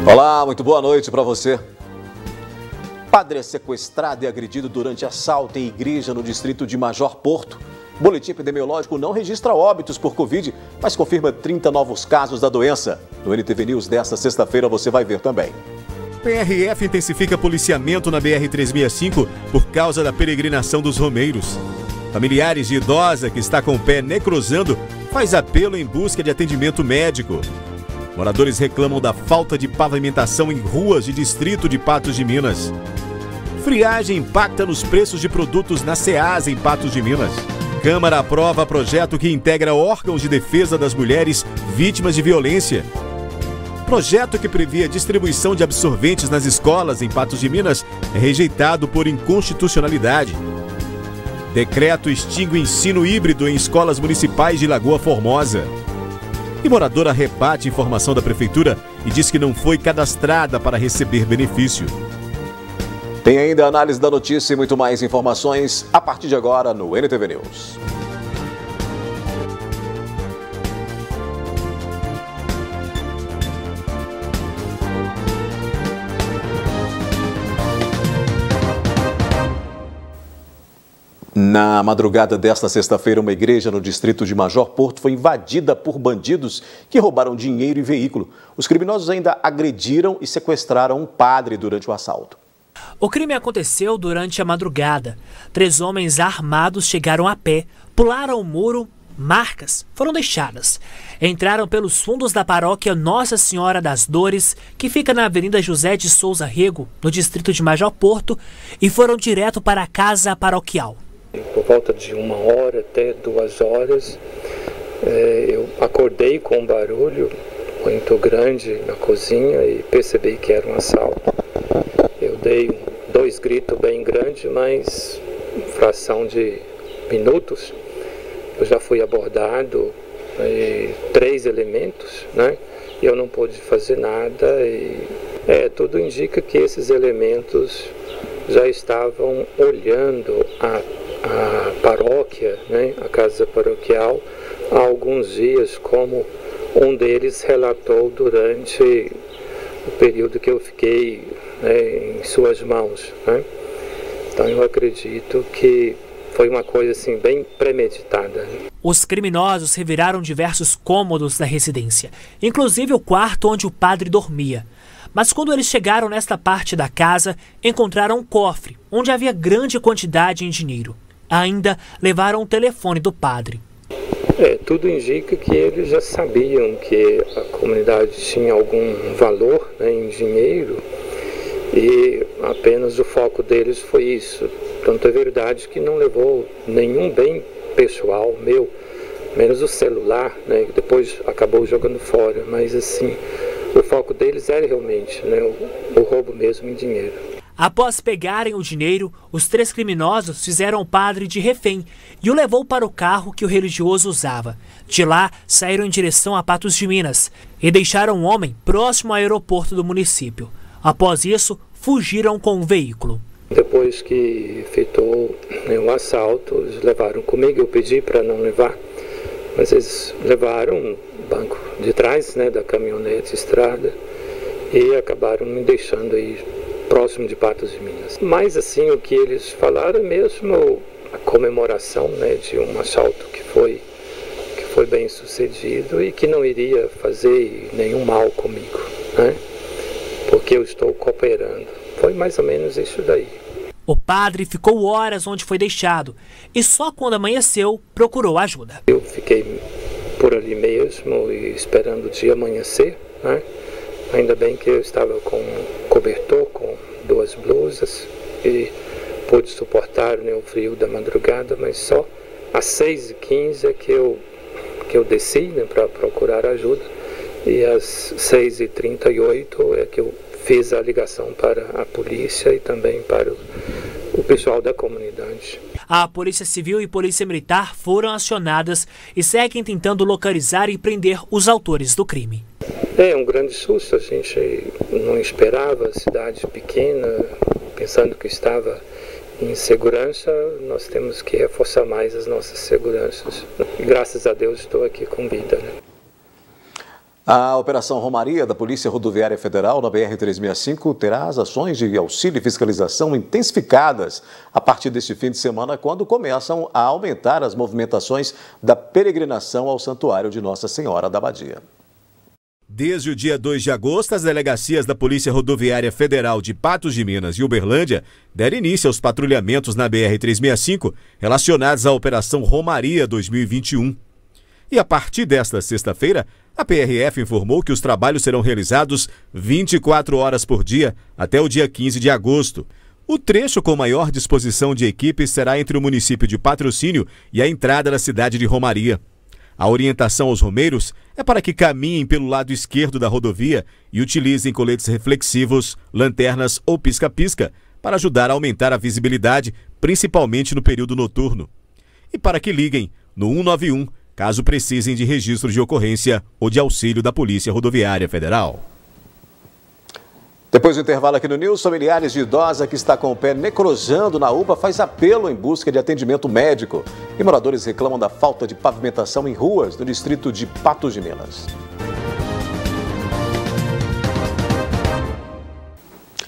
Olá, muito boa noite para você. Padre é sequestrado e agredido durante assalto em igreja no distrito de Major Porto. O boletim epidemiológico não registra óbitos por Covid, mas confirma 30 novos casos da doença. No NTV News desta sexta-feira você vai ver também. PRF intensifica policiamento na BR-365 por causa da peregrinação dos romeiros. Familiares de idosa que está com o pé necrosando faz apelo em busca de atendimento médico. Moradores reclamam da falta de pavimentação em ruas de distrito de Patos de Minas. Friagem impacta nos preços de produtos na Ceasa em Patos de Minas. Câmara aprova projeto que integra órgãos de defesa das mulheres vítimas de violência. Projeto que previa distribuição de absorventes nas escolas em Patos de Minas é rejeitado por inconstitucionalidade. Decreto extingue o ensino híbrido em escolas municipais de Lagoa Formosa. E moradora rebate informação da prefeitura e diz que não foi cadastrada para receber benefício. Tem ainda a análise da notícia e muito mais informações a partir de agora no NTV News. Na madrugada desta sexta-feira, uma igreja no distrito de Major Porto foi invadida por bandidos que roubaram dinheiro e veículo. Os criminosos ainda agrediram e sequestraram um padre durante o assalto. O crime aconteceu durante a madrugada. 3 homens armados chegaram a pé, pularam o muro, marcas foram deixadas. Entraram pelos fundos da paróquia Nossa Senhora das Dores, que fica na Avenida José de Souza Rego, no distrito de Major Porto, e foram direto para a casa paroquial. Por volta de 1 hora até 2 horas, eu acordei com um barulho muito grande na cozinha e percebi que era um assalto. Eu dei 2 gritos bem grandes, mas em fração de minutos eu já fui abordado, 3 elementos, né? E eu não pude fazer nada e tudo indica que esses elementos já estavam olhando a paróquia, né, a casa paroquial, há alguns dias, como um deles relatou durante o período que eu fiquei, né, em suas mãos, né? Então eu acredito que foi uma coisa assim bem premeditada. Os criminosos reviraram diversos cômodos da residência, inclusive o quarto onde o padre dormia. Mas quando eles chegaram nesta parte da casa, encontraram um cofre, onde havia grande quantidade em dinheiro. Ainda levaram o telefone do padre. Tudo indica que eles já sabiam que a comunidade tinha algum valor, né, em dinheiro, e apenas o foco deles foi isso. Tanto é verdade que não levou nenhum bem pessoal meu, menos o celular, né, que depois acabou jogando fora, mas assim, o foco deles era realmente, né, o roubo mesmo em dinheiro. Após pegarem o dinheiro, os 3 criminosos fizeram o padre de refém e o levou para o carro que o religioso usava. De lá, saíram em direção a Patos de Minas e deixaram o homem próximo ao aeroporto do município. Após isso, fugiram com o veículo. Depois que efetuou, né, o assalto, eles levaram comigo, eu pedi para não levar, mas eles levaram o banco de trás, né, da caminhonete estrada e acabaram me deixando aí próximo de Patos de Minas. Mas assim, o que eles falaram é mesmo a comemoração, né, de um assalto que foi bem sucedido e que não iria fazer nenhum mal comigo, né, porque eu estou cooperando. Foi mais ou menos isso daí. O padre ficou horas onde foi deixado e só quando amanheceu procurou ajuda. Eu fiquei por ali mesmo e esperando o dia amanhecer, né? Ainda bem que eu estava com um cobertor, com 2 blusas e pude suportar, né, o frio da madrugada, mas só às 6h15 é que eu desci, né, para procurar ajuda e às 6h38 é que eu fiz a ligação para a polícia e também para o pessoal da comunidade. A Polícia Civil e Polícia Militar foram acionadas e seguem tentando localizar e prender os autores do crime. É um grande susto, a gente não esperava, a cidade pequena, pensando que estava em segurança, nós temos que reforçar mais as nossas seguranças. E graças a Deus estou aqui com vida, né? A Operação Romaria da Polícia Rodoviária Federal na BR-365 terá as ações de auxílio e fiscalização intensificadas a partir deste fim de semana, quando começam a aumentar as movimentações da peregrinação ao Santuário de Nossa Senhora da Abadia. Desde o dia 2 de agosto, as delegacias da Polícia Rodoviária Federal de Patos de Minas e Uberlândia deram início aos patrulhamentos na BR-365 relacionados à Operação Romaria 2021. E a partir desta sexta-feira, a PRF informou que os trabalhos serão realizados 24 horas por dia até o dia 15 de agosto. O trecho com maior disposição de equipes será entre o município de Patrocínio e a entrada da cidade de Romaria. A orientação aos romeiros é para que caminhem pelo lado esquerdo da rodovia e utilizem coletes reflexivos, lanternas ou pisca-pisca para ajudar a aumentar a visibilidade, principalmente no período noturno. E para que liguem no 191, caso precisem de registro de ocorrência ou de auxílio da Polícia Rodoviária Federal. Depois do intervalo aqui no News, familiares de idosa que está com o pé necrosando na UPA faz apelo em busca de atendimento médico. E moradores reclamam da falta de pavimentação em ruas no distrito de Patos de Minas.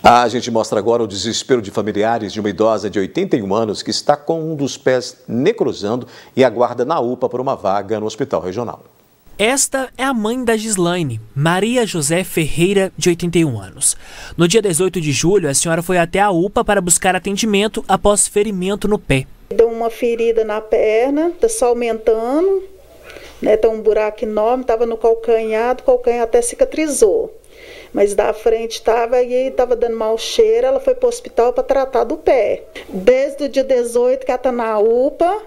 A gente mostra agora o desespero de familiares de uma idosa de 81 anos que está com um dos pés necrosando e aguarda na UPA por uma vaga no hospital regional. Esta é a mãe da Gislaine, Maria José Ferreira, de 81 anos. No dia 18 de julho, a senhora foi até a UPA para buscar atendimento após ferimento no pé. Deu uma ferida na perna, está só aumentando, né? Tá um buraco enorme, estava no calcanhar, o calcanhar até cicatrizou. Mas da frente estava dando mau cheiro, ela foi para o hospital para tratar do pé. Desde o dia 18 que ela está na UPA,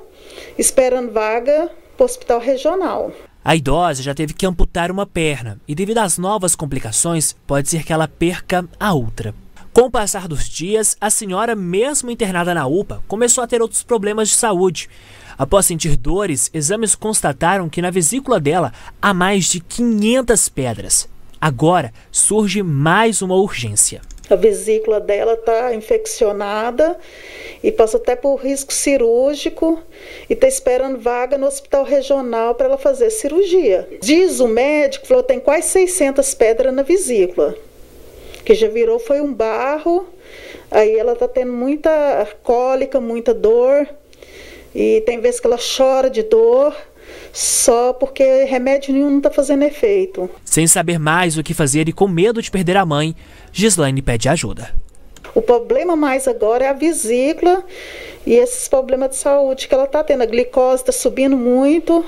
esperando vaga para o hospital regional. A idosa já teve que amputar uma perna e, devido às novas complicações, pode ser que ela perca a outra. Com o passar dos dias, a senhora, mesmo internada na UPA, começou a ter outros problemas de saúde. Após sentir dores, exames constataram que na vesícula dela há mais de 500 pedras. Agora surge mais uma urgência. A vesícula dela está infeccionada e passa até por risco cirúrgico e está esperando vaga no hospital regional para ela fazer cirurgia. Diz o médico, falou que tem quase 600 pedras na vesícula, que já virou foi um barro, aí ela está tendo muita cólica, muita dor e tem vezes que ela chora de dor. Só porque remédio nenhum não está fazendo efeito. Sem saber mais o que fazer e com medo de perder a mãe, Gislaine pede ajuda. O problema mais agora é a vesícula e esses problemas de saúde que ela está tendo. A glicose está subindo muito,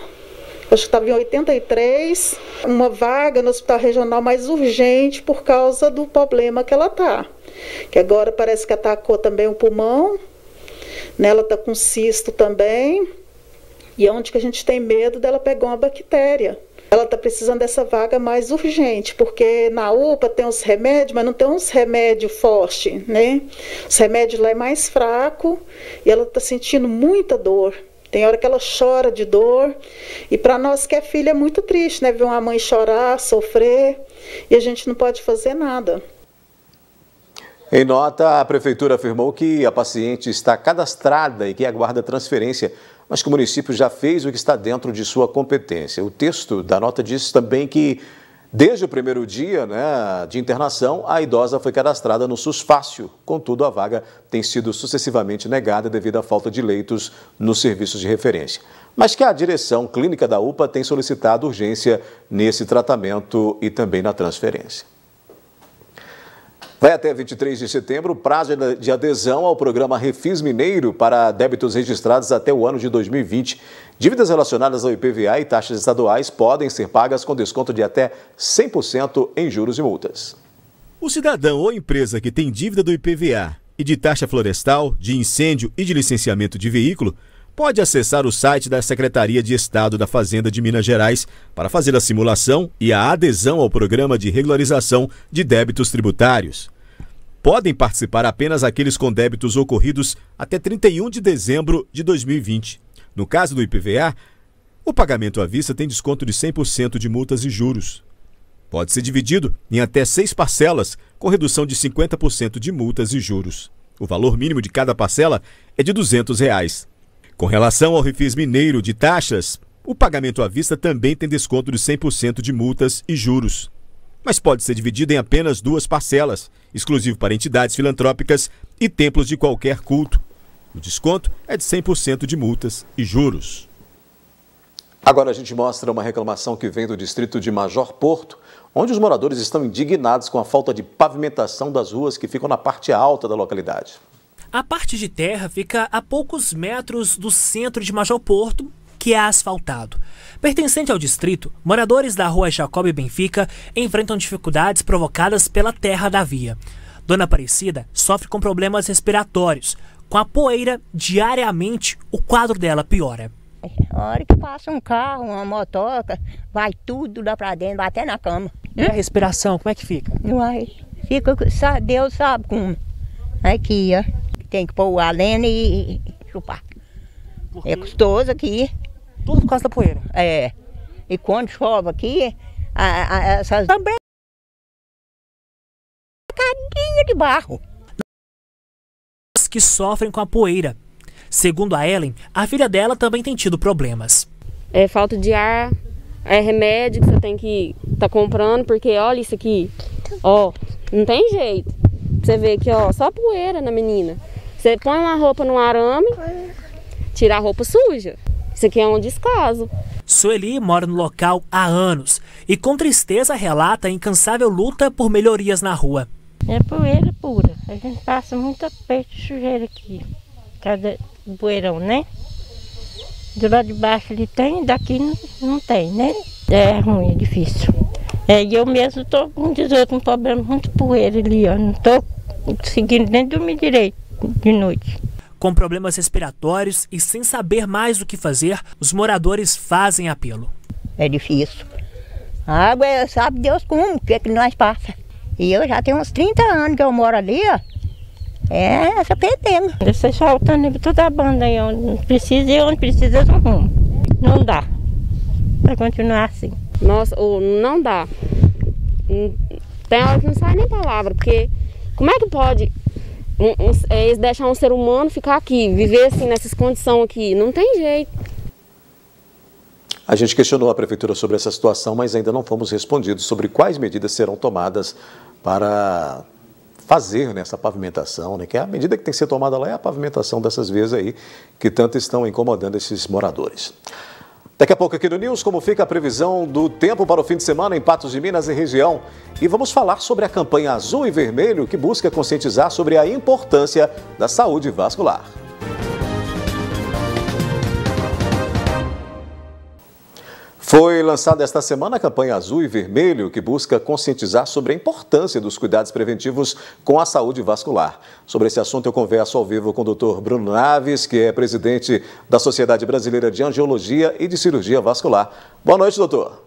acho que estava em 83. Uma vaga no hospital regional mais urgente por causa do problema que ela está. Que agora parece que atacou também o pulmão, né? Ela está com cisto também. E é onde que a gente tem medo dela pegar uma bactéria. Ela está precisando dessa vaga mais urgente, porque na UPA tem os remédios, mas não tem uns remédios fortes, né? Os remédios lá é mais fraco e ela está sentindo muita dor. Tem hora que ela chora de dor. E para nós que é filha é muito triste, né? Ver uma mãe chorar, sofrer, e a gente não pode fazer nada. Em nota, a Prefeitura afirmou que a paciente está cadastrada e que aguarda transferência, mas que o município já fez o que está dentro de sua competência. O texto da nota diz também que, desde o primeiro dia de internação, a idosa foi cadastrada no SUS Fácil. Contudo, a vaga tem sido sucessivamente negada devido à falta de leitos nos serviços de referência. Mas que a direção clínica da UPA tem solicitado urgência nesse tratamento e também na transferência. Vai até 23 de setembro o prazo de adesão ao programa Refis Mineiro para débitos registrados até o ano de 2020. Dívidas relacionadas ao IPVA e taxas estaduais podem ser pagas com desconto de até 100% em juros e multas. O cidadão ou empresa que tem dívida do IPVA e de taxa florestal, de incêndio e de licenciamento de veículo pode acessar o site da Secretaria de Estado da Fazenda de Minas Gerais para fazer a simulação e a adesão ao programa de regularização de débitos tributários. Podem participar apenas aqueles com débitos ocorridos até 31 de dezembro de 2020. No caso do IPVA, o pagamento à vista tem desconto de 100% de multas e juros. Pode ser dividido em até 6 parcelas, com redução de 50% de multas e juros. O valor mínimo de cada parcela é de R$ 200. Com relação ao Refis Mineiro de taxas, O pagamento à vista também tem desconto de 100% de multas e juros, mas pode ser dividido em apenas 2 parcelas, exclusivo para entidades filantrópicas e templos de qualquer culto. O desconto é de 100% de multas e juros. Agora a gente mostra uma reclamação que vem do distrito de Major Porto, onde os moradores estão indignados com a falta de pavimentação das ruas que ficam na parte alta da localidade. A parte de terra fica a poucos metros do centro de Major Porto, que é asfaltado. Pertencente ao distrito, moradores da rua Jacob Benfica enfrentam dificuldades provocadas pela terra da via. Dona Aparecida sofre com problemas respiratórios. Com a poeira, diariamente, o quadro dela piora. A hora que passa um carro, uma motoca, vai tudo lá pra dentro, vai até na cama. E a respiração, como é que fica? Vai, fica, Deus sabe como. Aqui, ó, tem que pôr o aleno e chupar. É custoso aqui. Tudo por causa da poeira? É. E quando chove aqui, essas também cadinha de barro. Que sofrem com a poeira. Segundo a Ellen, a filha dela também tem tido problemas. É falta de ar, é remédio que você tem que tá comprando, porque olha isso aqui, ó, não tem jeito. Você vê que ó, só poeira na menina. Você põe uma roupa no arame, tira a roupa suja. Isso aqui é um descaso. Sueli mora no local há anos e com tristeza relata a incansável luta por melhorias na rua. É poeira pura, a gente passa muita peito de sujeira aqui, cada poeirão, né? Do lado de baixo ele tem, daqui não tem, né? É ruim, é difícil. E eu mesmo estou com um problema muito poeira ali, ó, não estou conseguindo nem dormir direito de noite. Com problemas respiratórios e sem saber mais o que fazer, os moradores fazem apelo. É difícil. A água, sabe Deus como, o que é que nós passa. E eu já tenho uns 30 anos que eu moro ali, ó. É essa pedenda. Vocês faltando toda a banda aí, onde precisa e onde precisa do rumo. Não dá. Vai continuar assim. Nossa, não dá. Tem hora que não sai nem palavra, porque como é que pode eles deixar um ser humano ficar aqui, viver assim nessas condições aqui? Não tem jeito. A gente questionou a prefeitura sobre essa situação, mas ainda não fomos respondidos sobre quais medidas serão tomadas para fazer nessa pavimentação, né? Que é a medida que tem que ser tomada lá é a pavimentação dessas vias aí, que tanto estão incomodando esses moradores. Daqui a pouco aqui no News, como fica a previsão do tempo para o fim de semana em Patos de Minas e região. E vamos falar sobre a campanha Azul e Vermelho, que busca conscientizar sobre a importância da saúde vascular. Foi lançada esta semana a campanha Azul e Vermelho, que busca conscientizar sobre a importância dos cuidados preventivos com a saúde vascular. Sobre esse assunto eu converso ao vivo com o Dr. Bruno Naves, que é presidente da Sociedade Brasileira de Angiologia e de Cirurgia Vascular. Boa noite, doutor.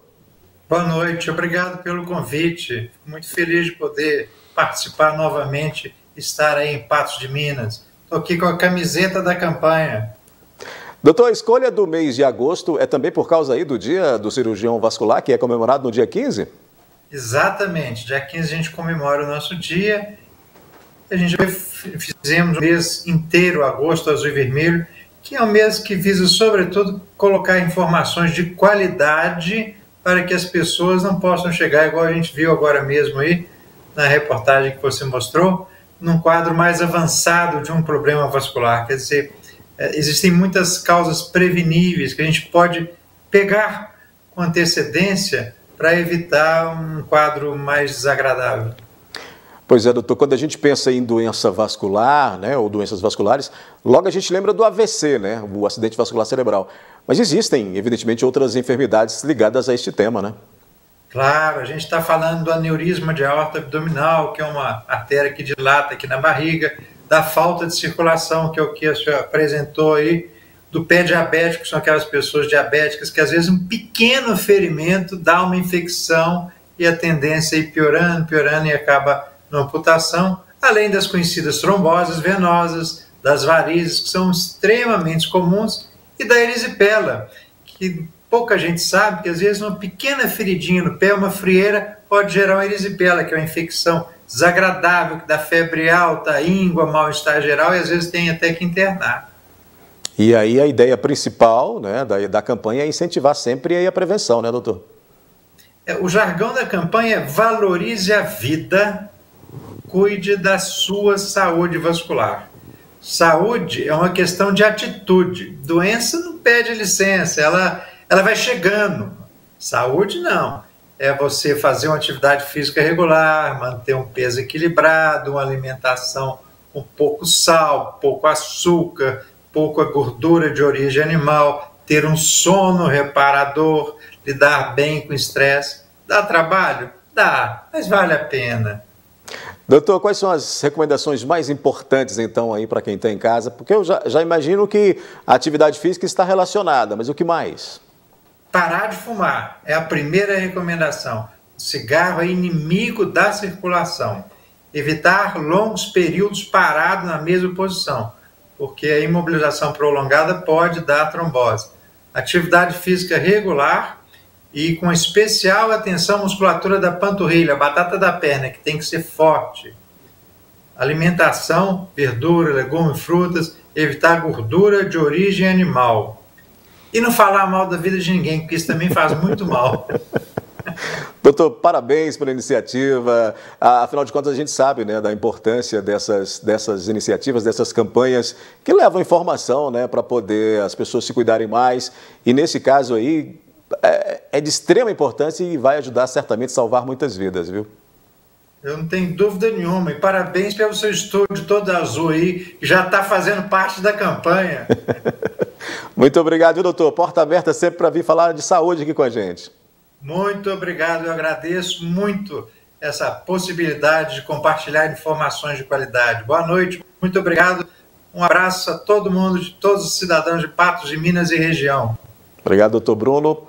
Boa noite, obrigado pelo convite. Fico muito feliz de poder participar novamente, estar aí em Patos de Minas. Estou aqui com a camiseta da campanha. Doutor, a escolha do mês de agosto é também por causa aí do Dia do Cirurgião Vascular, que é comemorado no dia 15? Exatamente, dia 15 a gente comemora o nosso dia. A gente fizemos o mês inteiro, agosto azul e vermelho, que é um mês que visa, sobretudo, colocar informações de qualidade para que as pessoas não possam chegar, igual a gente viu agora mesmo aí, na reportagem que você mostrou, num quadro mais avançado de um problema vascular. Quer dizer, existem muitas causas preveníveis que a gente pode pegar com antecedência para evitar um quadro mais desagradável. Pois é, doutor, quando a gente pensa em doença vascular, né, ou doenças vasculares, logo a gente lembra do AVC, né, o acidente vascular cerebral. Mas existem, evidentemente, outras enfermidades ligadas a este tema, né? Claro, a gente está falando do aneurisma de aorta abdominal, que é uma artéria que dilata aqui na barriga, da falta de circulação, que é o que a senhora apresentou aí, do pé diabético, que são aquelas pessoas diabéticas que às vezes um pequeno ferimento dá uma infecção e a tendência é ir piorando e acaba numa amputação, além das conhecidas tromboses venosas, das varizes, que são extremamente comuns, e da erisipela, que pouca gente sabe que às vezes uma pequena feridinha no pé, uma frieira, pode gerar uma erisipela, que é uma infecção desagradável, que dá febre alta, íngua, mal-estar geral e às vezes tem até que internar. E aí a ideia principal, né, da campanha é incentivar sempre aí a prevenção, né, doutor? O jargão da campanha é valorize a vida, cuide da sua saúde vascular. Saúde é uma questão de atitude. Doença não pede licença, ela vai chegando. Saúde não. É você fazer uma atividade física regular, manter um peso equilibrado, uma alimentação com pouco sal, pouco açúcar, pouca gordura de origem animal, ter um sono reparador, lidar bem com estresse. Dá trabalho? Dá, mas vale a pena. Doutor, quais são as recomendações mais importantes, então, aí para quem está em casa? Porque eu já imagino que a atividade física está relacionada, mas o que mais? Parar de fumar é a primeira recomendação. O cigarro é inimigo da circulação. Evitar longos períodos parado na mesma posição, porque a imobilização prolongada pode dar trombose. Atividade física regular e com especial atenção à musculatura da panturrilha, a batata da perna, que tem que ser forte. Alimentação, verdura, legumes, frutas, evitar gordura de origem animal. E não falar mal da vida de ninguém, porque isso também faz muito mal. Doutor, parabéns pela iniciativa. Afinal de contas, a gente sabe, né, da importância dessas iniciativas, dessas campanhas que levam informação, né, para poder as pessoas se cuidarem mais. E nesse caso aí, é de extrema importância e vai ajudar certamente a salvar muitas vidas, viu? Eu não tenho dúvida nenhuma. E parabéns pelo seu estúdio todo azul aí, que já está fazendo parte da campanha. Muito obrigado, viu, doutor? Porta aberta sempre para vir falar de saúde aqui com a gente. Muito obrigado, eu agradeço muito essa possibilidade de compartilhar informações de qualidade. Boa noite, muito obrigado. Um abraço a todo mundo, de todos os cidadãos de Patos de Minas e região. Obrigado, doutor Bruno.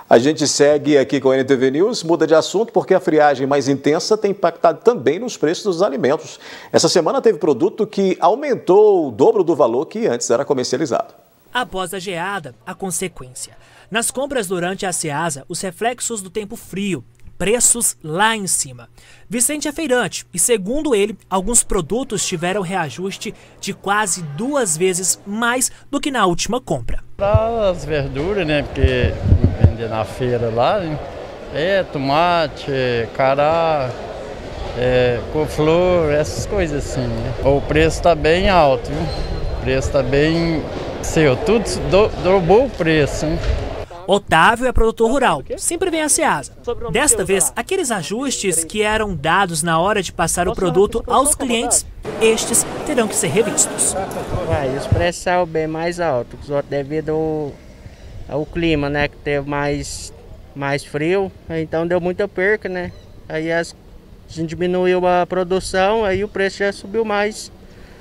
A gente segue aqui com a NTV News, muda de assunto porque a friagem mais intensa tem impactado também nos preços dos alimentos. Essa semana teve produto que aumentou o dobro do valor que antes era comercializado. Após a geada, a consequência. Nas compras durante a Ceasa, os reflexos do tempo frio, preços lá em cima. Vicente é feirante e, segundo ele, alguns produtos tiveram reajuste de quase 2 vezes mais do que na última compra. Para as verduras, né, porque vender na feira lá, né, tomate, cará, couve-flor, essas coisas assim, né. O preço está bem alto, viu? O preço está bem... tudo dobrou o preço, hein? Otávio é produtor rural, sempre vem à Ceasa. Desta vez, aqueles ajustes que eram dados na hora de passar o produto aos clientes, estes terão que ser revistos. Os preços são bem mais altos, devido ao clima, né, que teve mais frio, então deu muita perca, né? Aí a gente diminuiu a produção, aí o preço já subiu mais.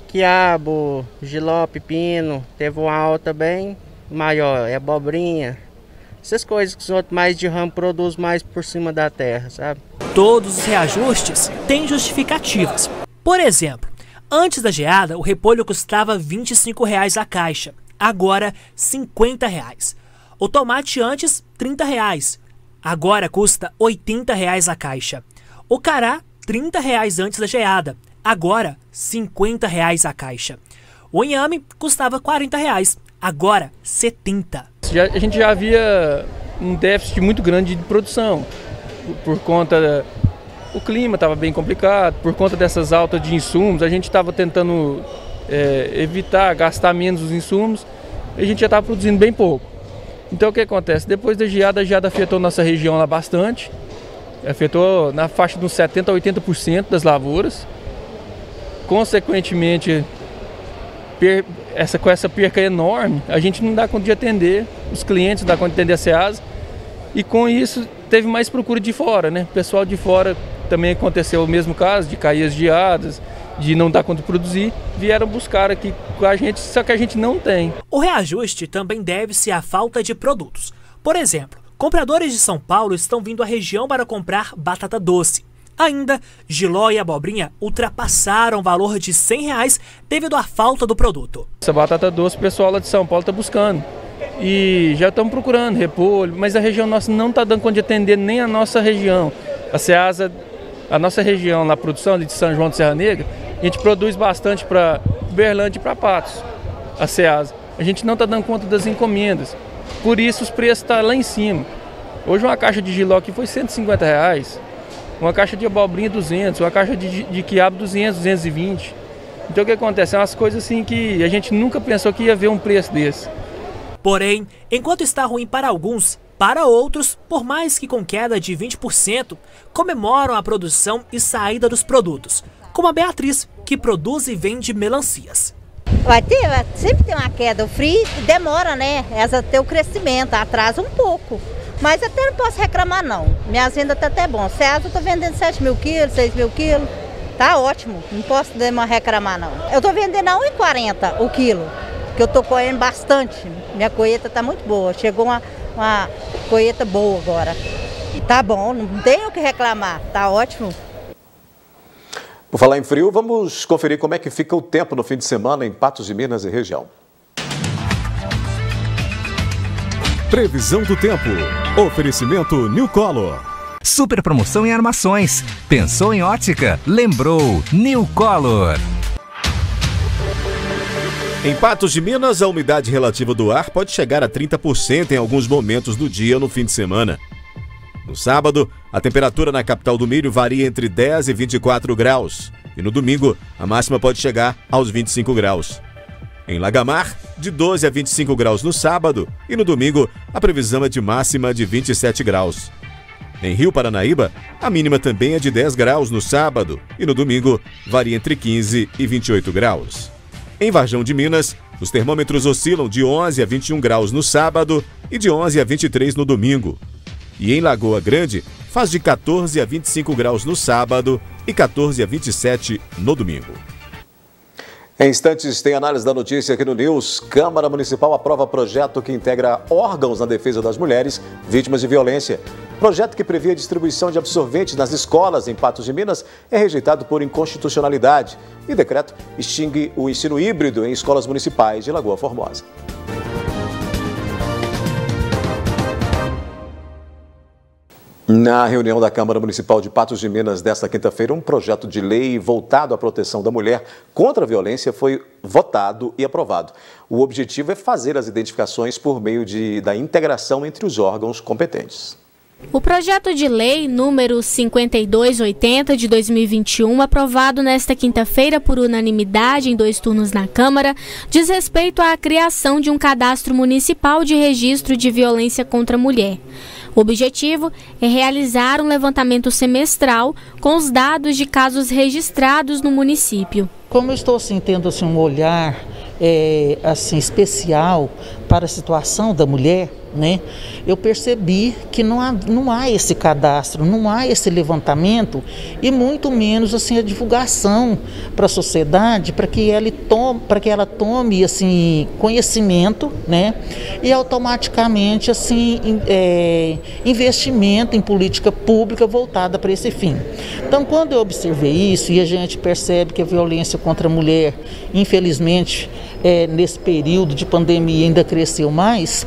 Quiabo, jiló, pepino, teve uma alta bem maior, abobrinha. Essas coisas que os outros mais de ramo produzem mais por cima da terra, sabe? Todos os reajustes têm justificativas. Por exemplo, antes da geada, o repolho custava R$ 25,00 a caixa, agora R$ 50,00. O tomate antes, R$ 30,00, agora custa R$ 80,00 a caixa. O cará, R$ 30,00 antes da geada, agora R$ 50,00 a caixa. O inhame custava R$ 40,00, agora R$ 70,00. A gente já havia um déficit muito grande de produção, por conta o clima estava bem complicado, por conta dessas altas de insumos, a gente estava tentando evitar gastar menos os insumos, e a gente já estava produzindo bem pouco. Então o que acontece? Depois da geada, a geada afetou nossa região lá bastante, afetou na faixa de uns 70% a 80% das lavouras. Consequentemente, com essa perca enorme, a gente não dá conta de atender os clientes, não dá conta de atender a Ceasa, e com isso teve mais procura de fora, né? O pessoal de fora também aconteceu o mesmo caso, de cair as geadas, de não dar conta de produzir, vieram buscar aqui com a gente, só que a gente não tem. O reajuste também deve-se à falta de produtos. Por exemplo, compradores de São Paulo estão vindo à região para comprar batata doce. Ainda, jiló e abobrinha ultrapassaram o valor de R$ 100,00 devido à falta do produto. Essa batata doce o pessoal lá de São Paulo está buscando e já estamos procurando repolho, mas a região nossa não está dando conta de atender nem a nossa região. A Ceasa, a nossa região, na produção de São João de Serra Negra, a gente produz bastante para Uberlândia e para Patos, a Ceasa. a gente não está dando conta das encomendas. Por isso os preços estão lá em cima. Hoje uma caixa de jiló aqui foi R$150, uma caixa de abobrinha 200, uma caixa de quiabo 200, 220. Então o que acontece? São umas coisas assim que a gente nunca pensou que ia ver um preço desse. Porém, enquanto está ruim para alguns, para outros, por mais que com queda de 20%, comemoram a produção e saída dos produtos, como a Beatriz, que produz e vende melancias. Sempre tem uma queda, o frio demora, né? Essa tem o crescimento, atrasa um pouco. Mas até não posso reclamar não, minha venda tá até bom. Ceasa eu tô vendendo 7.000 quilos, 6.000 quilos, tá ótimo, não posso reclamar não. Eu tô vendendo a R$1,40 o quilo, que eu tô colhendo bastante, minha colheita tá muito boa, chegou uma colheita boa agora. Tá bom, não tenho o que reclamar, tá ótimo. Por falar em frio, vamos conferir como é que fica o tempo no fim de semana em Patos de Minas e região. Previsão do tempo. Oferecimento New Color. Super promoção em armações. Pensou em ótica? Lembrou New Color. Em Patos de Minas, a umidade relativa do ar pode chegar a 30% em alguns momentos do dia no fim de semana. No sábado, a temperatura na capital do milho varia entre 10 e 24 graus. E no domingo, a máxima pode chegar aos 25 graus. Em Lagamar, de 12 a 25 graus no sábado e no domingo, a previsão é de máxima de 27 graus. Em Rio Paranaíba, a mínima também é de 10 graus no sábado e no domingo varia entre 15 e 28 graus. Em Varjão de Minas, os termômetros oscilam de 11 a 21 graus no sábado e de 11 a 23 no domingo. E em Lagoa Grande, faz de 14 a 25 graus no sábado e 14 a 27 no domingo. Em instantes, tem análise da notícia aqui no News. Câmara Municipal aprova projeto que integra órgãos na defesa das mulheres vítimas de violência. Projeto que previa a distribuição de absorventes nas escolas em Patos de Minas é rejeitado por inconstitucionalidade. E decreto extingue o ensino híbrido em escolas municipais de Lagoa Formosa. Na reunião da Câmara Municipal de Patos de Minas desta quinta-feira, um projeto de lei voltado à proteção da mulher contra a violência foi votado e aprovado. O objetivo é fazer as identificações por meio da integração entre os órgãos competentes. O projeto de lei número 5280 de 2021, aprovado nesta quinta-feira por unanimidade em 2 turnos na Câmara, diz respeito à criação de um cadastro municipal de registro de violência contra a mulher. O objetivo é realizar um levantamento semestral com os dados de casos registrados no município. Como eu estou tendo um olhar especial para a situação da mulher, né? Eu percebi que não há esse cadastro, não há esse levantamento e muito menos a divulgação para a sociedade, para que ela tome conhecimento, né? E automaticamente investimento em política pública voltada para esse fim. Então, quando eu observei isso e a gente percebe que a violência contra a mulher, infelizmente, nesse período de pandemia ainda cresceu mais,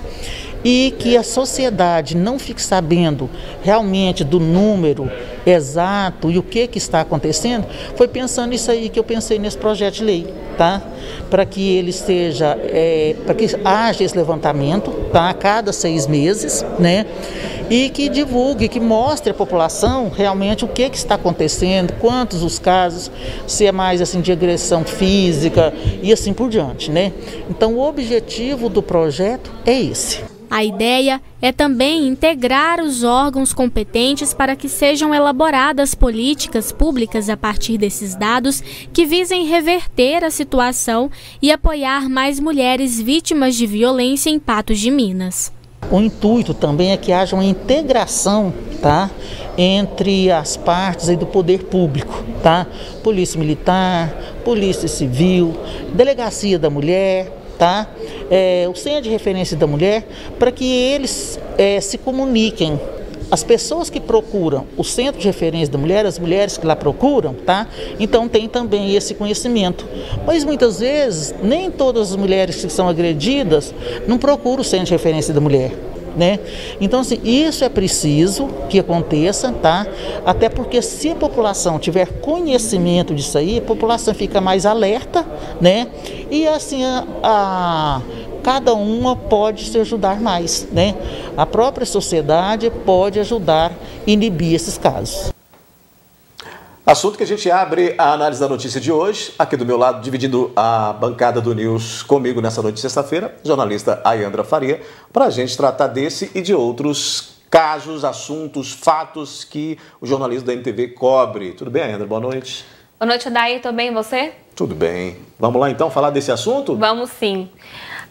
e que a sociedade não fique sabendo realmente do número exato e o que está acontecendo, foi pensando nisso aí que eu pensei nesse projeto de lei, tá? Para que ele seja, para que haja esse levantamento, tá? A cada 6 meses, né? E que divulgue, que mostre à população realmente o que está acontecendo, quantos os casos, se é mais de agressão física e assim por diante, né? Então o objetivo do projeto é esse. A ideia é também integrar os órgãos competentes para que sejam elaboradas políticas públicas a partir desses dados que visem reverter a situação e apoiar mais mulheres vítimas de violência em Patos de Minas. O intuito também é que haja uma integração, tá, entre as partes do poder público, tá? Polícia Militar, Polícia Civil, Delegacia da Mulher, tá? O Centro de Referência da Mulher, para que eles se comuniquem. As pessoas que procuram o Centro de Referência da Mulher, as mulheres que lá procuram, tá? Então tem também esse conhecimento. Mas muitas vezes, nem todas as mulheres que são agredidas não procuram o Centro de Referência da Mulher, né? Então, isso é preciso que aconteça, tá? Até porque se a população tiver conhecimento disso aí, a população fica mais alerta, né? E cada uma pode se ajudar mais, né? A própria sociedade pode ajudar a inibir esses casos. Assunto que a gente abre a análise da notícia de hoje. Aqui do meu lado, dividindo a bancada do News comigo nessa noite de sexta-feira, jornalista Ayandra Faria, para a gente tratar desse e de outros casos, assuntos, fatos que o jornalismo da NTV cobre. Tudo bem, Ayandra? Boa noite. Boa noite, Odair. Tudo bem, e você? Tudo bem. Vamos lá, então, falar desse assunto? Vamos sim.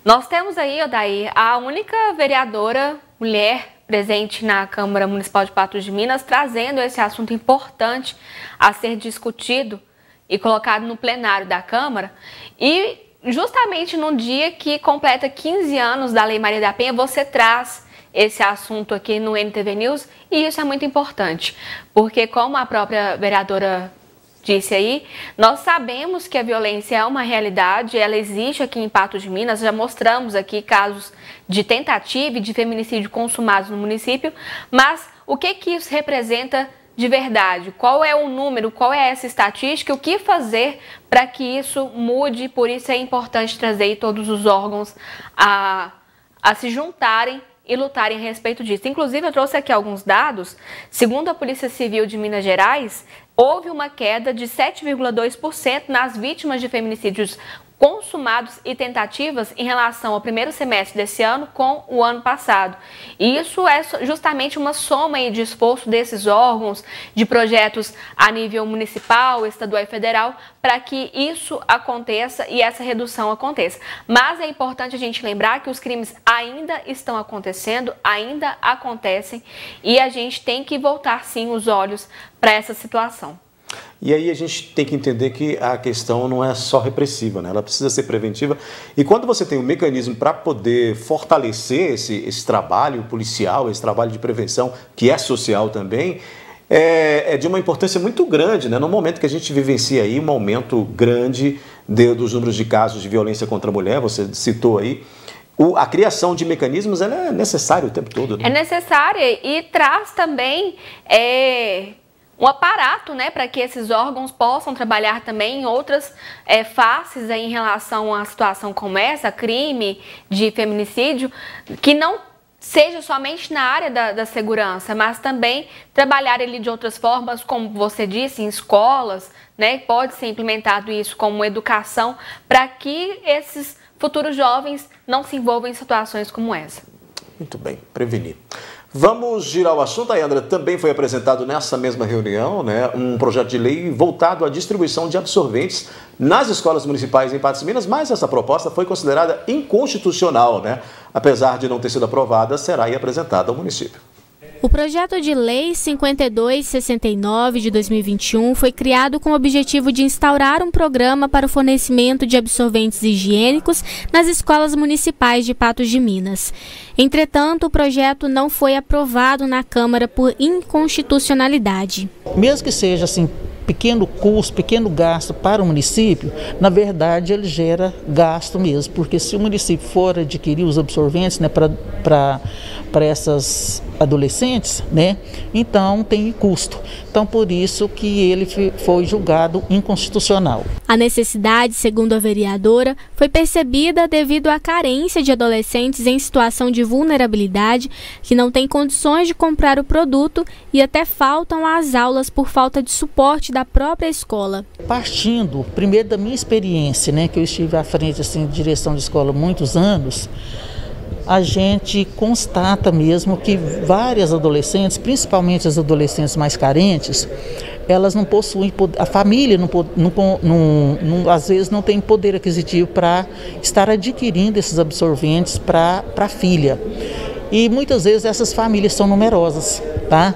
Nós temos aí, Odair, a única vereadora mulher presente na Câmara Municipal de Patos de Minas, trazendo esse assunto importante a ser discutido e colocado no plenário da Câmara. E justamente no dia que completa 15 anos da Lei Maria da Penha, você traz esse assunto aqui no NTV News, e isso é muito importante, porque como a própria vereadora disse aí, nós sabemos que a violência é uma realidade, ela existe aqui em Patos de Minas, já mostramos aqui casos de tentativa e de feminicídio consumados no município, mas o que isso representa de verdade? Qual é o número, qual é essa estatística, o que fazer para que isso mude? Por isso é importante trazer todos os órgãos a se juntarem e lutarem a respeito disso. Inclusive, eu trouxe aqui alguns dados. Segundo a Polícia Civil de Minas Gerais, houve uma queda de 7,2% nas vítimas de feminicídios consumados e tentativas em relação ao primeiro semestre desse ano com o ano passado. E isso é justamente uma soma de esforço desses órgãos, de projetos a nível municipal, estadual e federal, para que isso aconteça e essa redução aconteça. Mas é importante a gente lembrar que os crimes ainda estão acontecendo, ainda acontecem, e a gente tem que voltar sim os olhos para essa situação. E aí a gente tem que entender que a questão não é só repressiva, né? Ela precisa ser preventiva. E quando você tem um mecanismo para poder fortalecer esse trabalho policial, esse trabalho de prevenção, que é social também, é de uma importância muito grande, né? No momento que a gente vivencia aí um aumento grande dos números de casos de violência contra a mulher, você citou aí, a criação de mecanismos ela é necessária o tempo todo, né? É necessária e traz também um aparato, né, para que esses órgãos possam trabalhar também em outras faces aí em relação a situação como essa, crime de feminicídio, que não seja somente na área da segurança, mas também trabalhar ali de outras formas, como você disse, em escolas, né, pode ser implementado isso como educação para que esses futuros jovens não se envolvam em situações como essa. Muito bem, prevenir. Vamos girar o assunto. Ayandra, também foi apresentado nessa mesma reunião, né, um projeto de lei voltado à distribuição de absorventes nas escolas municipais em Patos de Minas, mas essa proposta foi considerada inconstitucional, né? Apesar de não ter sido aprovada, será aí apresentada ao município. O projeto de lei 5269 de 2021 foi criado com o objetivo de instaurar um programa para o fornecimento de absorventes higiênicos nas escolas municipais de Patos de Minas. Entretanto, o projeto não foi aprovado na Câmara por inconstitucionalidade. Mesmo que seja assim, pequeno custo, pequeno gasto para o município, na verdade ele gera gasto mesmo, porque se o município for adquirir os absorventes, né, para essas adolescentes, né, então tem custo. Então por isso que ele foi julgado inconstitucional. A necessidade, segundo a vereadora, foi percebida devido à carência de adolescentes em situação de vulnerabilidade que não têm condições de comprar o produto e até faltam às aulas por falta de suporte da própria escola. Partindo, primeiro da minha experiência, né, que eu estive à frente assim, de direção de escola há muitos anos, a gente constata mesmo que várias adolescentes, principalmente as adolescentes mais carentes, elas não possuem, a família às vezes não tem poder aquisitivo para estar adquirindo esses absorventes para a filha. E muitas vezes essas famílias são numerosas, tá?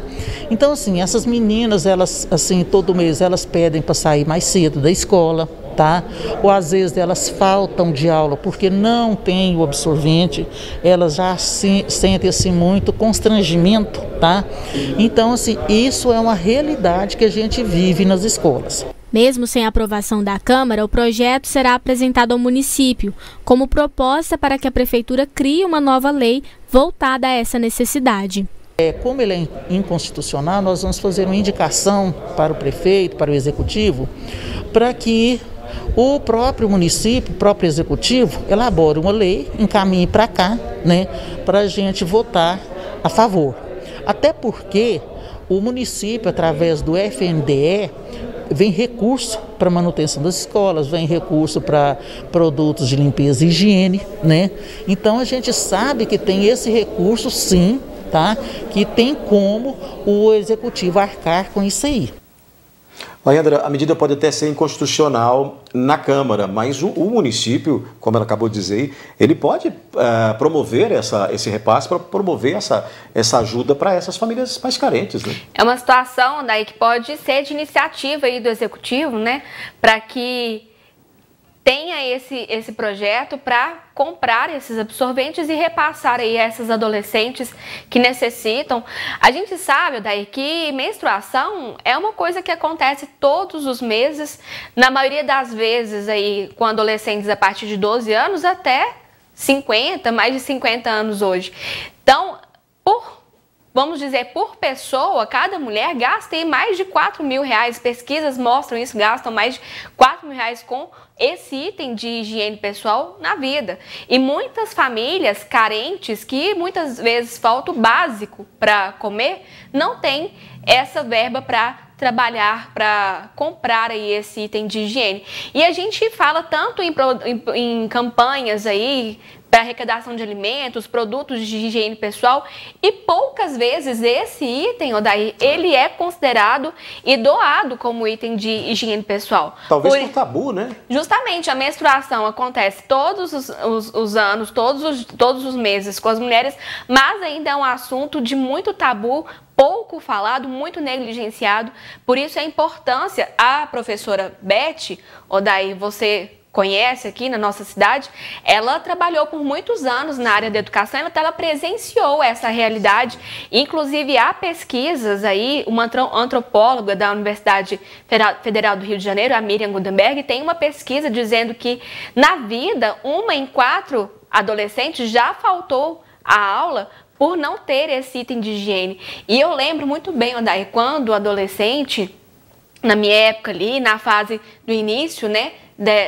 Então assim, essas meninas, elas assim, todo mês elas pedem para sair mais cedo da escola, tá? Ou às vezes elas faltam de aula porque não tem o absorvente, elas já sentem assim muito constrangimento, tá? Então assim, isso é uma realidade que a gente vive nas escolas. Mesmo sem aprovação da Câmara, o projeto será apresentado ao município como proposta para que a Prefeitura crie uma nova lei voltada a essa necessidade. Como ele é inconstitucional, nós vamos fazer uma indicação para o prefeito, para o executivo, para que o próprio município, o próprio executivo, elabora uma lei, encaminhe para cá, né, para a gente votar a favor. Até porque o município, através do FNDE, vem recurso para manutenção das escolas, vem recurso para produtos de limpeza e higiene, né? Então a gente sabe que tem esse recurso sim, tá? Que tem como o executivo arcar com isso aí. Leandra, a medida pode até ser inconstitucional na Câmara, mas o município, como ela acabou de dizer, ele pode promover esse repasse, para promover essa ajuda para essas famílias mais carentes, né? É uma situação daí que pode ser de iniciativa aí do Executivo, né, para que tenha esse projeto para comprar esses absorventes e repassar aí a essas adolescentes que necessitam. A gente sabe, daí, que menstruação é uma coisa que acontece todos os meses, na maioria das vezes aí com adolescentes a partir de 12 anos até 50, mais de 50 anos hoje. Então, vamos dizer, por pessoa, cada mulher gasta aí mais de R$4.000. Pesquisas mostram isso, gastam mais de R$4.000 com esse item de higiene pessoal na vida. E muitas famílias carentes, que muitas vezes falta o básico para comer, não tem essa verba para trabalhar, para comprar aí esse item de higiene. E a gente fala tanto em campanhas aí para arrecadação de alimentos, produtos de higiene pessoal, e poucas vezes esse item, Odair, ele é considerado e doado como item de higiene pessoal. Talvez por tabu, né? Justamente, a menstruação acontece todos os anos, todos os meses com as mulheres, mas ainda é um assunto de muito tabu, pouco falado, muito negligenciado. Por isso a importância, a professora Beth, Odair, você conhece aqui na nossa cidade, ela trabalhou por muitos anos na área da educação, então ela presenciou essa realidade. Inclusive há pesquisas aí, uma antropóloga da Universidade Federal do Rio de Janeiro, a Miriam Gutenberg, tem uma pesquisa dizendo que na vida, 1 em 4 adolescentes já faltou à aula por não ter esse item de higiene. E eu lembro muito bem, Odair, quando adolescente, na minha época ali, na fase do início, né,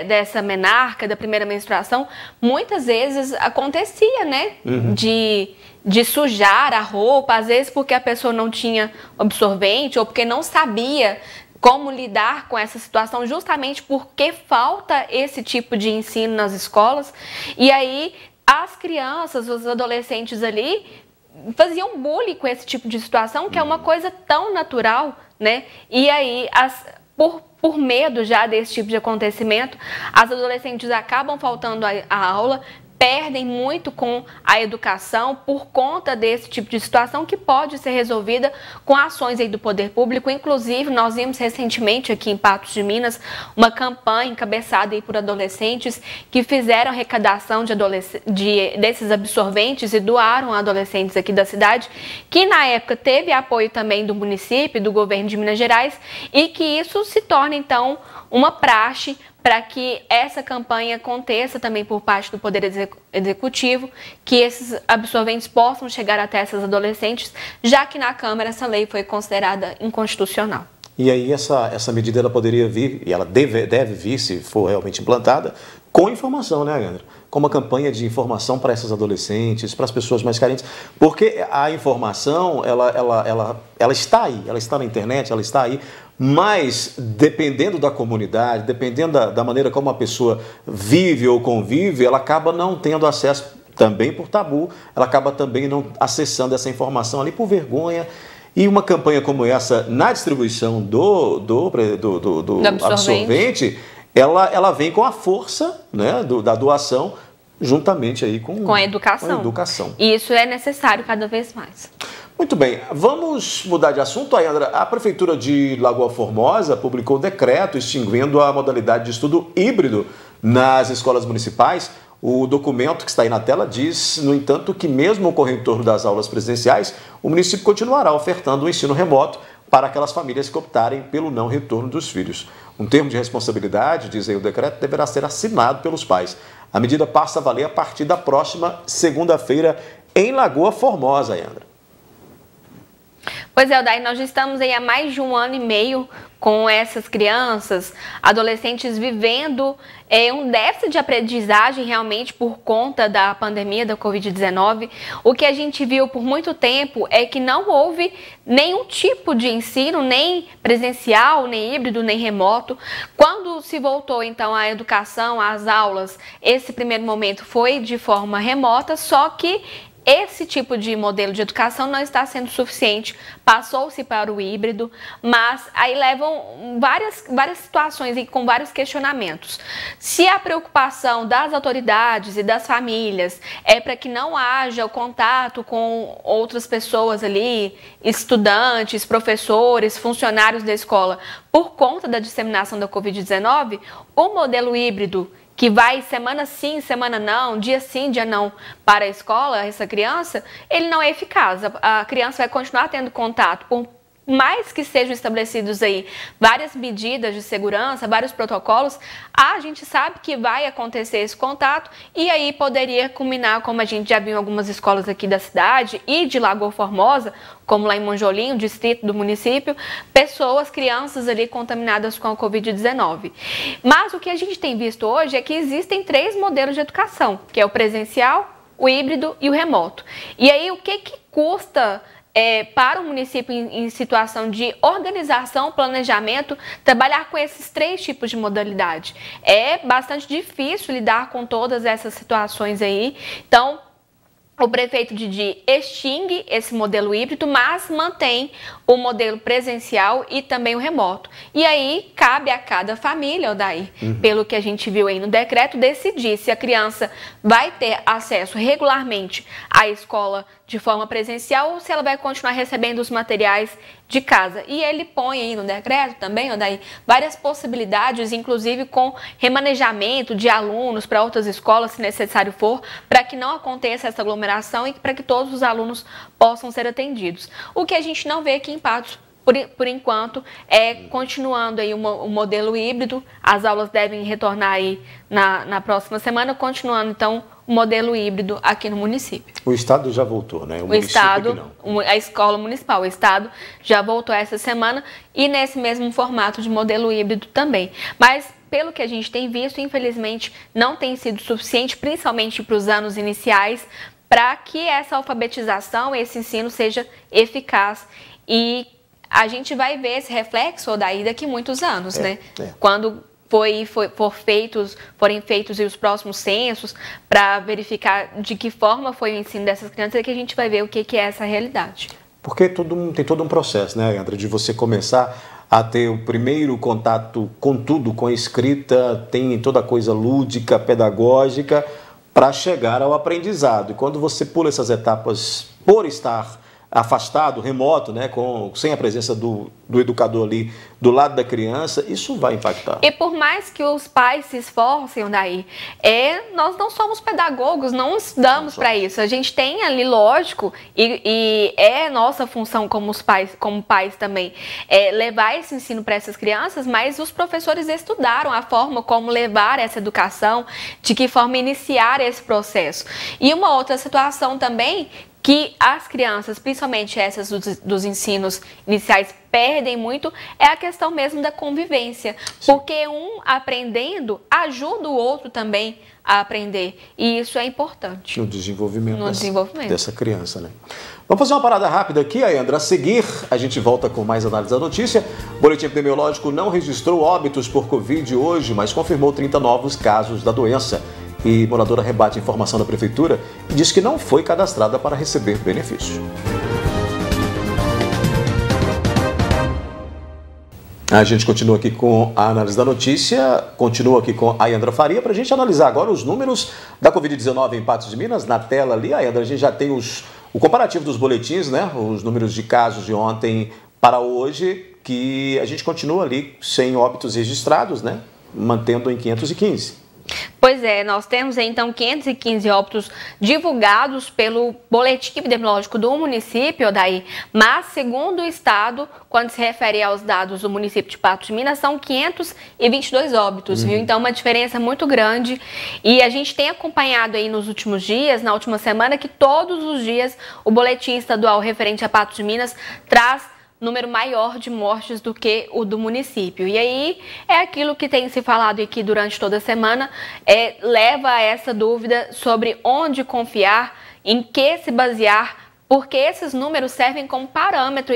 dessa menarca, da primeira menstruação, muitas vezes acontecia, né, de sujar a roupa, às vezes porque a pessoa não tinha absorvente ou porque não sabia como lidar com essa situação, justamente porque falta esse tipo de ensino nas escolas. E aí as crianças, os adolescentes ali faziam bullying com esse tipo de situação, que é uma coisa tão natural, né? E aí por medo já desse tipo de acontecimento, as adolescentes acabam faltando à aula, perdem muito com a educação por conta desse tipo de situação, que pode ser resolvida com ações aí do poder público. Inclusive, nós vimos recentemente aqui em Patos de Minas uma campanha encabeçada aí por adolescentes que fizeram arrecadação desses absorventes e doaram a adolescentes aqui da cidade, que na época teve apoio também do município, do governo de Minas Gerais, e que isso se torna então uma praxe para que essa campanha aconteça também por parte do Poder Executivo, que esses absorventes possam chegar até essas adolescentes, já que na Câmara essa lei foi considerada inconstitucional. E aí essa medida ela poderia vir, e ela deve vir, se for realmente implantada, com informação, né, Leandro? Com uma campanha de informação para essas adolescentes, para as pessoas mais carentes, porque a informação, ela está aí, ela está na internet, ela está aí, mas dependendo da comunidade, dependendo da maneira como a pessoa vive ou convive, ela acaba não tendo acesso, também por tabu, ela acaba também não acessando essa informação ali por vergonha. E uma campanha como essa, na distribuição do absorvente, ela vem com a força, né, da doação, juntamente aí com a educação. E isso é necessário cada vez mais. Muito bem, vamos mudar de assunto, Ayandra. A Prefeitura de Lagoa Formosa publicou um decreto extinguindo a modalidade de estudo híbrido nas escolas municipais. O documento que está aí na tela diz, no entanto, que mesmo ocorrendo em torno das aulas presenciais, o município continuará ofertando o ensino remoto para aquelas famílias que optarem pelo não retorno dos filhos. Um termo de responsabilidade, diz aí o decreto, deverá ser assinado pelos pais. A medida passa a valer a partir da próxima segunda-feira em Lagoa Formosa, Ayandra. Pois é, Odair, nós já estamos aí há mais de 1 ano e meio com essas crianças, adolescentes vivendo um déficit de aprendizagem realmente por conta da pandemia da Covid-19. O que a gente viu por muito tempo é que não houve nenhum tipo de ensino, nem presencial, nem híbrido, nem remoto. Quando se voltou então à educação, às aulas, esse primeiro momento foi de forma remota, só que esse tipo de modelo de educação não está sendo suficiente, passou-se para o híbrido, mas aí levam várias situações e com vários questionamentos. Se a preocupação das autoridades e das famílias é para que não haja o contato com outras pessoas ali, estudantes, professores, funcionários da escola, por conta da disseminação da Covid-19, o modelo híbrido, que vai semana sim, semana não, dia sim, dia não para a escola, essa criança, ele não é eficaz. A criança vai continuar tendo contato, por mais que sejam estabelecidos aí várias medidas de segurança, vários protocolos, a gente sabe que vai acontecer esse contato e aí poderia culminar, como a gente já viu em algumas escolas aqui da cidade e de Lagoa Formosa, como lá em Monjolinho, distrito do município, crianças ali contaminadas com a Covid-19. Mas o que a gente tem visto hoje é que existem 3 modelos de educação, que é o presencial, o híbrido e o remoto. E aí o que custa para o município em situação de organização, planejamento, trabalhar com esses 3 tipos de modalidade? É bastante difícil lidar com todas essas situações aí. Então, o prefeito Didi extingue esse modelo híbrido, mas mantém o modelo presencial e também o remoto. E aí, cabe a cada família, Odair, pelo que a gente viu aí no decreto, decidir se a criança vai ter acesso regularmente à escola de forma presencial ou se ela vai continuar recebendo os materiais de casa. E ele põe aí no decreto também, Odair, várias possibilidades, inclusive com remanejamento de alunos para outras escolas, se necessário for, para que não aconteça essa aglomeração e para que todos os alunos possam ser atendidos. O que a gente não vê aqui em Patos, por enquanto, continuando aí o modelo híbrido. As aulas devem retornar aí na próxima semana, continuando então o modelo híbrido aqui no município. O Estado já voltou, né? O Estado, a escola municipal, o Estado já voltou essa semana e nesse mesmo formato de modelo híbrido também. Mas, pelo que a gente tem visto, infelizmente, não tem sido suficiente, principalmente para os anos iniciais, para que essa alfabetização, esse ensino seja eficaz. E a gente vai ver esse reflexo daí daqui a muitos anos, né? Quando forem feitos os próximos censos para verificar de que forma foi o ensino dessas crianças, é que a gente vai ver o que é essa realidade. Porque tem todo um processo, né, Andra, de você começar a ter o primeiro contato com tudo, com a escrita, tem toda a coisa lúdica, pedagógica, para chegar ao aprendizado. E quando você pula essas etapas por estar afastado, remoto, né, sem a presença do educador ali do lado da criança, isso vai impactar. E por mais que os pais se esforcem daí, nós não somos pedagogos, não estudamos para isso. A gente tem ali, lógico, e é nossa função como pais também, levar esse ensino para essas crianças, mas os professores estudaram a forma como levar essa educação, de que forma iniciar esse processo. E uma outra situação também, que as crianças, principalmente essas dos ensinos iniciais, perdem muito, é a questão mesmo da convivência. Sim. Porque um aprendendo ajuda o outro também a aprender. E isso é importante. No desenvolvimento dessa criança, né? Vamos fazer uma parada rápida aqui, Ayandra. A seguir, a gente volta com mais análise da notícia. O boletim epidemiológico não registrou óbitos por Covid hoje, mas confirmou 30 novos casos da doença. E moradora rebate a informação da prefeitura e diz que não foi cadastrada para receber benefício. A gente continua aqui com a análise da notícia, continua aqui com a Ayandra Faria para a gente analisar agora os números da Covid-19 em Patos de Minas. Na tela ali, Ayandra, a gente já tem o comparativo dos boletins, né? Os números de casos de ontem para hoje, que a gente continua ali sem óbitos registrados, né? Mantendo em 515. Pois é, nós temos então 515 óbitos divulgados pelo boletim epidemiológico do município, Odair, mas segundo o estado, quando se refere aos dados do município de Patos de Minas, são 522 óbitos, viu? Então uma diferença muito grande e a gente tem acompanhado aí nos últimos dias, na última semana, que todos os dias o boletim estadual referente a Patos de Minas traz número maior de mortes do que o do município. E aí é aquilo que tem se falado aqui durante toda a semana, leva a essa dúvida sobre onde confiar, em que se basear, porque esses números servem como parâmetro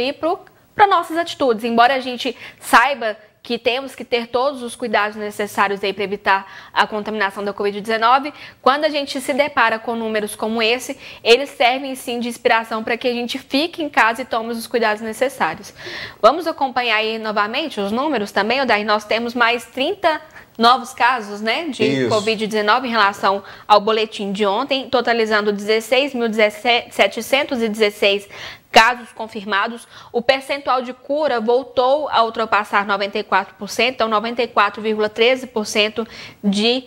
para nossas atitudes. Embora a gente saiba que temos que ter todos os cuidados necessários aí para evitar a contaminação da Covid-19, quando a gente se depara com números como esse, eles servem sim de inspiração para que a gente fique em casa e tome os cuidados necessários. Vamos acompanhar aí novamente os números também, Odair? Nós temos mais 30 novos casos, né, de Covid-19 em relação ao boletim de ontem, totalizando 16.716 casos confirmados. O percentual de cura voltou a ultrapassar 94%, então 94,13% de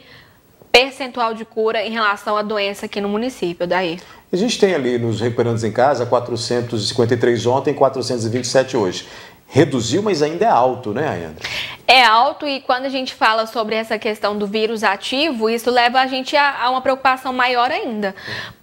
percentual de cura em relação à doença aqui no município. Daí a gente tem ali nos recuperandos em casa 453 ontem, 427 hoje. Reduziu, mas ainda é alto, né, Ayandra? É alto, e quando a gente fala sobre essa questão do vírus ativo, isso leva a gente a uma preocupação maior ainda.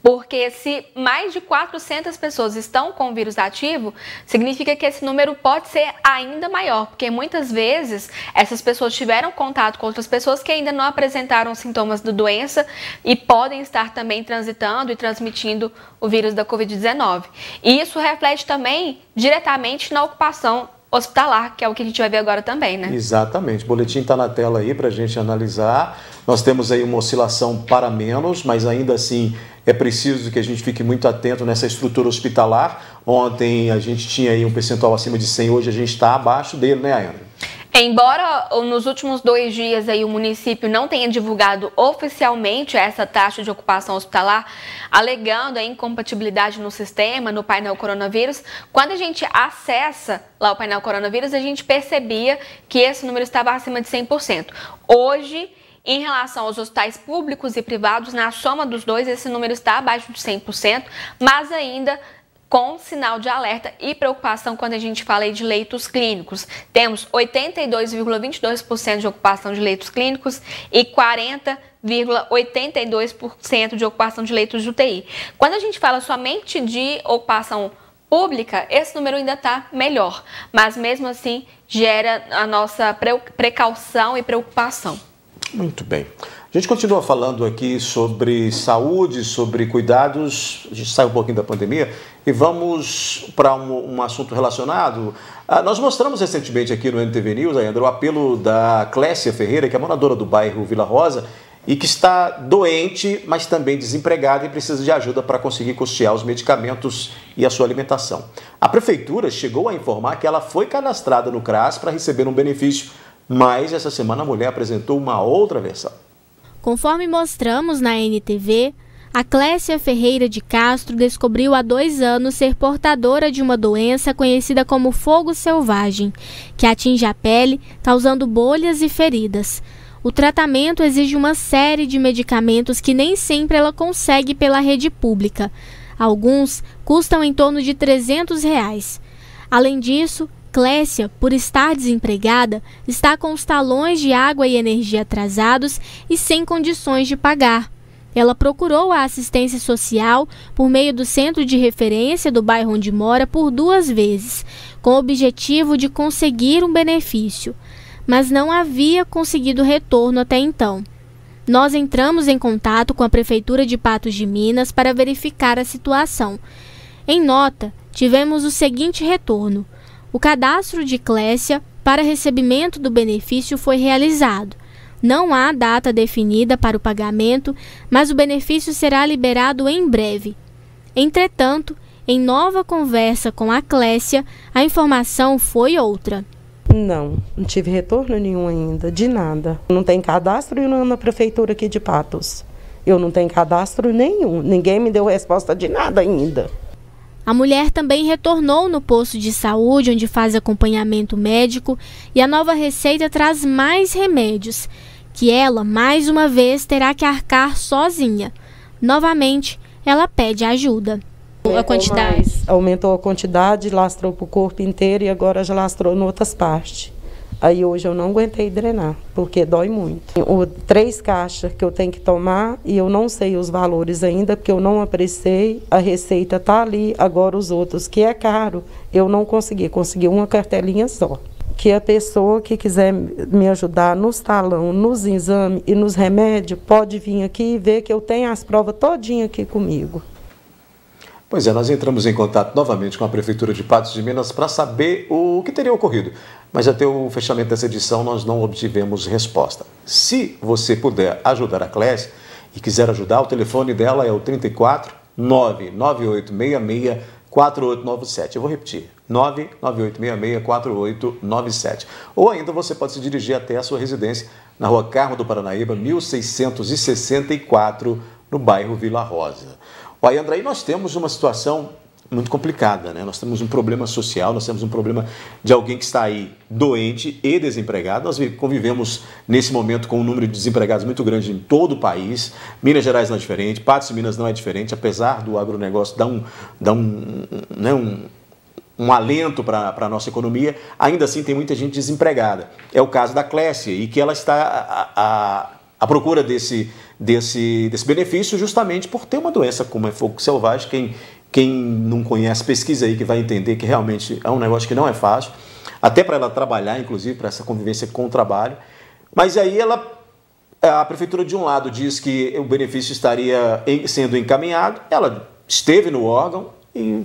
Porque se mais de 400 pessoas estão com o vírus ativo, significa que esse número pode ser ainda maior. Porque muitas vezes essas pessoas tiveram contato com outras pessoas que ainda não apresentaram sintomas da doença e podem estar também transitando e transmitindo o vírus da Covid-19. E isso reflete também diretamente na ocupação hospitalar, que é o que a gente vai ver agora também, né? Exatamente. O boletim está na tela aí para a gente analisar. Nós temos aí uma oscilação para menos, mas ainda assim é preciso que a gente fique muito atento nessa estrutura hospitalar. Ontem a gente tinha aí um percentual acima de 100, hoje a gente está abaixo dele, né, Ayandra? Embora nos últimos 2 dias aí o município não tenha divulgado oficialmente essa taxa de ocupação hospitalar, alegando a incompatibilidade no sistema, no painel coronavírus, quando a gente acessa lá o painel coronavírus, a gente percebia que esse número estava acima de 100%. Hoje, em relação aos hospitais públicos e privados, na soma dos dois, esse número está abaixo de 100%, mas ainda com sinal de alerta e preocupação quando a gente fala aí de leitos clínicos. Temos 82,22% de ocupação de leitos clínicos e 40,82% de ocupação de leitos de UTI. Quando a gente fala somente de ocupação pública, esse número ainda está melhor, mas mesmo assim gera a nossa precaução e preocupação. Muito bem. A gente continua falando aqui sobre saúde, sobre cuidados, a gente sai um pouquinho da pandemia e vamos para um assunto relacionado. Nós mostramos recentemente aqui no NTV News, Ayandra, o apelo da Clécia Ferreira, que é moradora do bairro Vila Rosa e que está doente, mas também desempregada e precisa de ajuda para conseguir custear os medicamentos e a sua alimentação. A prefeitura chegou a informar que ela foi cadastrada no CRAS para receber um benefício, mas essa semana a mulher apresentou uma outra versão. Conforme mostramos na NTV, a Clécia Ferreira de Castro descobriu há 2 anos ser portadora de uma doença conhecida como fogo selvagem, que atinge a pele, causando bolhas e feridas. O tratamento exige uma série de medicamentos que nem sempre ela consegue pela rede pública. Alguns custam em torno de R$300. Além disso, Clécia, por estar desempregada, está com os talões de água e energia atrasados e sem condições de pagar. Ela procurou a assistência social por meio do centro de referência do bairro onde mora por 2 vezes, com o objetivo de conseguir um benefício, mas não havia conseguido retorno até então. Nós entramos em contato com a Prefeitura de Patos de Minas para verificar a situação. Em nota, tivemos o seguinte retorno: o cadastro de Clécia para recebimento do benefício foi realizado. Não há data definida para o pagamento, mas o benefício será liberado em breve. Entretanto, em nova conversa com a Clécia, a informação foi outra. Não tive retorno nenhum ainda, de nada. Não tem cadastro na prefeitura aqui de Patos. Eu não tenho cadastro nenhum, ninguém me deu resposta de nada ainda. A mulher também retornou no posto de saúde, onde faz acompanhamento médico, e a nova receita traz mais remédios, que ela, mais uma vez, terá que arcar sozinha. Novamente, ela pede ajuda. A quantidade? Aumentou a quantidade, lastrou para o corpo inteiro e agora já lastrou em outras partes. Aí hoje eu não aguentei drenar, porque dói muito. 3 caixas que eu tenho que tomar e eu não sei os valores ainda, porque eu não apreciei. A receita tá ali, agora os outros, que é caro, eu não consegui uma cartelinha só. Que a pessoa que quiser me ajudar nos talão, nos exames e nos remédios, pode vir aqui e ver que eu tenho as provas todinha aqui comigo. Pois é, nós entramos em contato novamente com a Prefeitura de Patos de Minas para saber o que teria ocorrido. Mas até o fechamento dessa edição nós não obtivemos resposta. Se você puder ajudar a Clécia e quiser ajudar, o telefone dela é o 34 99866 4897. Eu vou repetir, 99866 4897. Ou ainda você pode se dirigir até a sua residência na Rua Carmo do Paranaíba, 1664, no bairro Vila Rosa. Olha, André, aí nós temos uma situação muito complicada, né? Nós temos um problema social, nós temos um problema de alguém que está aí doente e desempregado. Nós convivemos nesse momento com um número de desempregados muito grande em todo o país. Minas Gerais não é diferente, Patos de Minas não é diferente, apesar do agronegócio dar um alento para a nossa economia, ainda assim tem muita gente desempregada. É o caso da Clécia, e que ela está à procura desse benefício justamente por ter uma doença como é fogo selvagem. Quem não conhece, pesquisa aí que vai entender que realmente é um negócio que não é fácil, até para ela trabalhar, inclusive, para essa convivência com o trabalho. Mas aí a Prefeitura, de um lado, diz que o benefício estaria sendo encaminhado, ela esteve no órgão e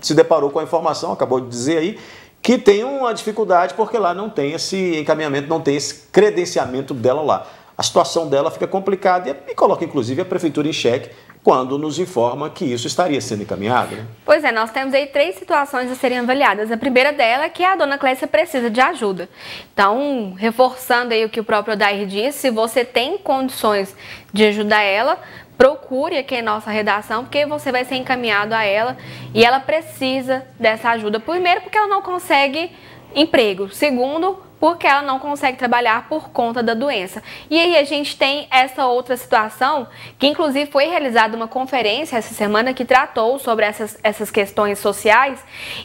se deparou com a informação, acabou de dizer aí, que tem uma dificuldade porque lá não tem esse encaminhamento, não tem esse credenciamento dela lá. A situação dela fica complicada e coloca, inclusive, a Prefeitura em xeque quando nos informa que isso estaria sendo encaminhado, né? Pois é, nós temos aí 3 situações a serem avaliadas. A primeira dela é que a dona Clécia precisa de ajuda. Então, reforçando aí o que o próprio Odair disse, se você tem condições de ajudar ela, procure aqui a nossa redação, porque você vai ser encaminhado a ela e ela precisa dessa ajuda. Primeiro, porque ela não consegue emprego. Segundo, porque ela não consegue trabalhar por conta da doença. E aí a gente tem essa outra situação, que inclusive foi realizada uma conferência essa semana que tratou sobre essas questões sociais,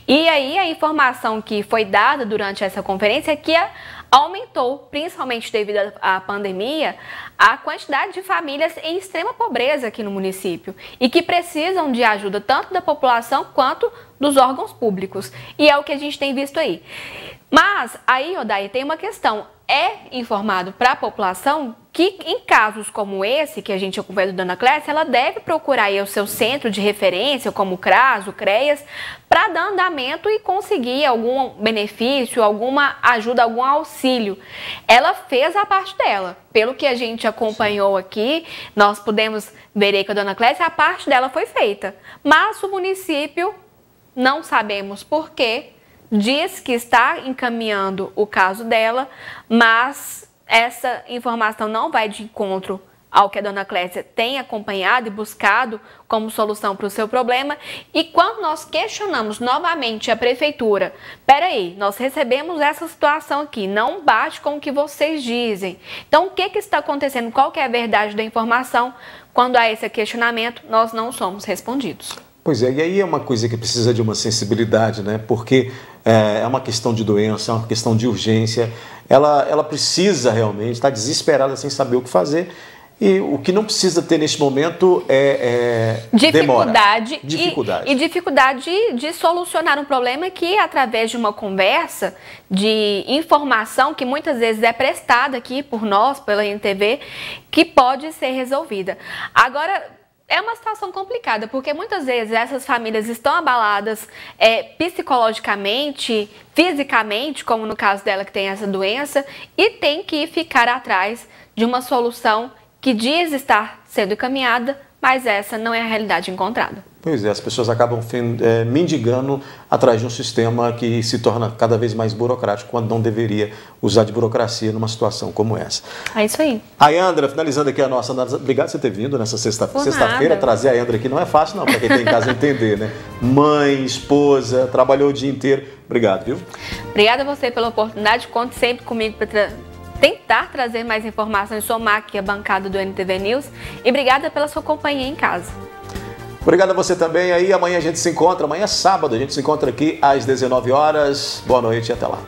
e aí a informação que foi dada durante essa conferência é que aumentou, principalmente devido à pandemia, a quantidade de famílias em extrema pobreza aqui no município e que precisam de ajuda tanto da população quanto dos órgãos públicos. E é o que a gente tem visto aí. Mas aí, Odair, tem uma questão. É informado para a população que em casos como esse, que a gente acompanha da dona Clécia, ela deve procurar aí o seu centro de referência, como o CRAS, o CREAS, para dar andamento e conseguir algum benefício, alguma ajuda, algum auxílio. Ela fez a parte dela. Pelo que a gente acompanhou aqui, nós pudemos ver aí com a dona Clécia, a parte dela foi feita. Mas o município, não sabemos por quê, diz que está encaminhando o caso dela, mas essa informação não vai de encontro ao que a dona Clécia tem acompanhado e buscado como solução para o seu problema. E quando nós questionamos novamente a prefeitura, peraí, nós recebemos essa situação aqui, não bate com o que vocês dizem. Então, o que está acontecendo? Qual que é a verdade da informação? Quando há esse questionamento, nós não somos respondidos. Pois é, e aí é uma coisa que precisa de uma sensibilidade, né? Porque é uma questão de doença, é uma questão de urgência. Ela precisa realmente, está desesperada sem saber o que fazer. E o que não precisa ter neste momento é dificuldade. Dificuldade. E dificuldade de solucionar um problema que, através de uma conversa, de informação que muitas vezes é prestada aqui por nós, pela NTV, que pode ser resolvida. Agora, é uma situação complicada, porque muitas vezes essas famílias estão abaladas psicologicamente, fisicamente, como no caso dela que tem essa doença, e tem que ficar atrás de uma solução que diz estar sendo encaminhada, mas essa não é a realidade encontrada. Pois é, as pessoas acabam mendigando atrás de um sistema que se torna cada vez mais burocrático, quando não deveria usar de burocracia numa situação como essa. É isso aí. A Yandra, finalizando aqui a nossa análise, obrigado por você ter vindo nessa sexta-feira, trazer a Yandra aqui não é fácil não, para quem tem em casa entender, né? Mãe, esposa, trabalhou o dia inteiro, obrigado, viu? Obrigada a você pela oportunidade, conte sempre comigo para tentar trazer mais informações, somar aqui a bancada do NTV News, e obrigada pela sua companhia em casa. Obrigado a você também aí. Amanhã a gente se encontra. Amanhã é sábado. A gente se encontra aqui às 19 horas. Boa noite e até lá.